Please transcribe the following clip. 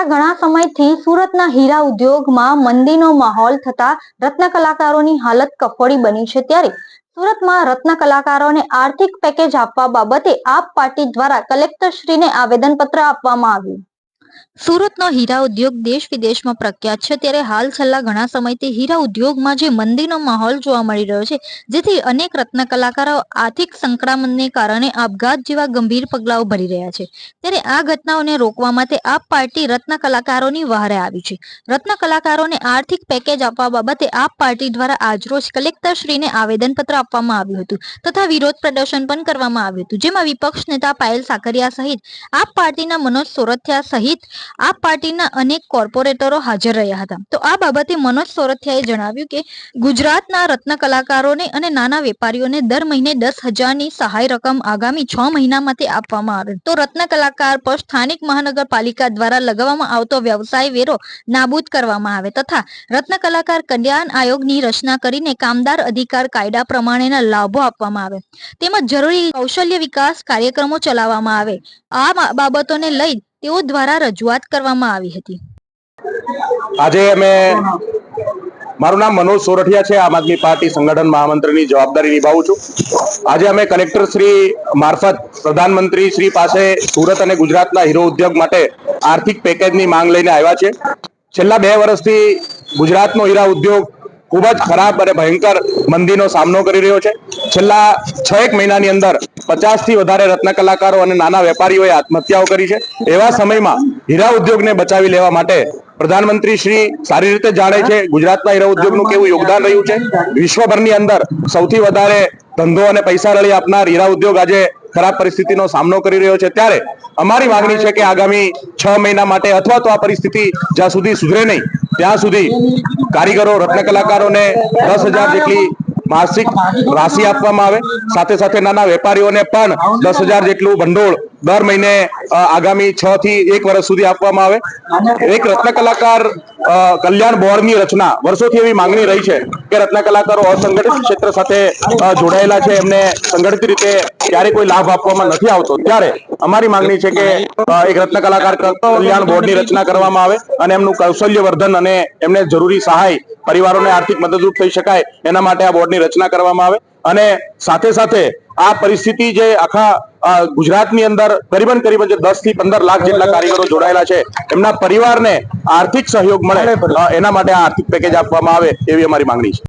છેલ્લા ઘણા સમયથી સુરતના હીરા ઉદ્યોગમાં મંદીનો માહોલ થતા રત્ન કલાકારોની હાલત કફોડી બની છે। ત્યારે સુરતમાં રત્ન કલાકારોને આર્થિક પેકેજ આપવા બાબતે આપ પાર્ટી દ્વારા કલેક્ટરશ્રીને આવેદનપત્ર આપવામાં આવ્યું। સુરતનો હીરા ઉદ્યોગ દેશ વિદેશમાં પ્રખ્યાત છે, ત્યારે હાલ છેલ્લા ઘણા સમયથી હીરા ઉદ્યોગમાં જે મંદીનો માહોલ જોવા મળી રહ્યો છે, જેથી અનેક રત્ન કલાકારો આર્થિક સંકળામણને કારણે આપઘાત જેવા ગંભીર પગલાઓ ભરી રહ્યા છે। ત્યારે આ ઘટનાઓને રોકવા માટે આપ પાર્ટી રત્ન કલાકારોની વહારે આવી છે। રત્ન કલાકારોને આર્થિક પેકેજ આપવા બાબતે આપ પાર્ટી દ્વારા આજરોજ કલેક્ટરશ્રીને આવેદનપત્ર આપવામાં આવ્યું હતું તથા વિરોધ પ્રદર્શન પણ કરવામાં આવ્યું હતું, જેમાં વિપક્ષ નેતા પાયલ સાકરિયા સહિત આપ પાર્ટીના મનોજ સોરઠિયા સહિત આપ પાર્ટીના અનેક કોર્પોરેટરો હાજર રહ્યા હતા। તો આ બાબતે મનોજ સોરઠિયાએ જણાવ્યું કે ગુજરાતના રત્ન કલાકારોને અને નાના વેપારીઓને દર મહિને 10,000ની સહાય રકમ આગામી 6 મહિના માટે આપવામાં આવે તો રત્ન કલાકાર પર સ્થાનિક મહાનગરપાલિકા દ્વારા લગાવવામાં આવતો વ્યવસાય વેરો નાબૂદ કરવામાં આવે તથા રત્ન કલાકાર કલ્યાણ આયોગની રચના કરીને કામદાર અધિકાર કાયદા પ્રમાણેના લાભો આપવામાં આવે તેમજ જરૂરી કૌશલ્ય વિકાસ કાર્યક્રમો ચલાવવામાં આવે। આ બાબતોને લઈ તેઓ દ્વારા રજૂઆત કરવામાં આવી હતી। આજે અમે મારું નામ મનોજ સોરઠિયા છે, આમ આદમી પાર્ટી સંગઠન મહામંત્રીની જવાબદારી નિભાવું છું। આજે અમે કલેક્ટર શ્રી મારફત પ્રધાનમંત્રી શ્રી પાસે સુરત અને ગુજરાતના હીરો ઉદ્યોગ માટે આર્થિક પેકેજની માંગ લઈને આવ્યા છે। છેલ્લા 2 વર્ષથી ગુજરાતનો હીરા ઉદ્યોગ ખૂબ જ ખરાબ અને ભયંકર મંદીનો સામનો કરી રહ્યો છે। છેલ્લા 6 મહિનાની અંદર 50થી વધારે રત્ન કલાકારો અને નાના વેપારીઓએ આત્મહત્યાઓ કરી છે। એવા સમયમાં હીરા ઉદ્યોગને બચાવી લેવા માટે પ્રધાનમંત્રી શ્રી સારી રીતે જાણે છે ગુજરાતના હીરા ઉદ્યોગનું કેવું યોગદાન રહ્યું છે। વિશ્વભરની અંદર સૌથી વધારે ધંધો અને પૈસા રળી આપનાર હીરા ઉદ્યોગ આજે ખરાબ પરિસ્થિતિનો સામનો કરી રહ્યો છે। ત્યારે અમારી માંગણી છે કે આગામી 6 મહિના માટે અથવા તો આ પરિસ્થિતિ જ્યાં સુધી સુધરે નહીં ત્યાં સુધી કારીગરો રત્ન કલાકારોને 10,000 જેટલી માસિક રાશિ આપવામાં આવે, સાથે સાથે નાના વેપારીઓને પણ 10,000 જેટલું ભંડોળ દર મહિને આગામી 6 થી 1 વર્ષ સુધી આપવામાં આવે। એક રત્ન કલાકાર કલ્યાણ બોર્ડની રચના વર્ષોથી એવી માંગણી રહી છે કે રત્ન કલાકારો અસંગઠિત ક્ષેત્ર સાથે જોડાયેલા છે, એમને સંગઠિત રીતે ક્યારે કોઈ લાભ આપવામાં નથી આવતો। ત્યારે અમારી માંગણી છે કે એક રત્ન કલાકાર કલ્યાણ બોર્ડની રચના કરવામાં આવે અને એમનું કૌશલ્ય વર્ધન અને એમને જરૂરી સહાય પરિવારોને આર્થિક મદદરૂપ થઈ શકાય એના માટે આ બોર્ડની રચના કરવામાં આવે અને સાથે સાથે આ પરિસ્થિતિ જે આખા ગુજરાતની અંદર કરીબન જે 10 થી 15 લાખ જેટલા કારીગરો જોડાયેલા છે એમના પરિવારને આર્થિક સહયોગ મળે એના માટે આ આર્થિક પેકેજ આપવામાં આવે એવી અમારી માંગણી છે।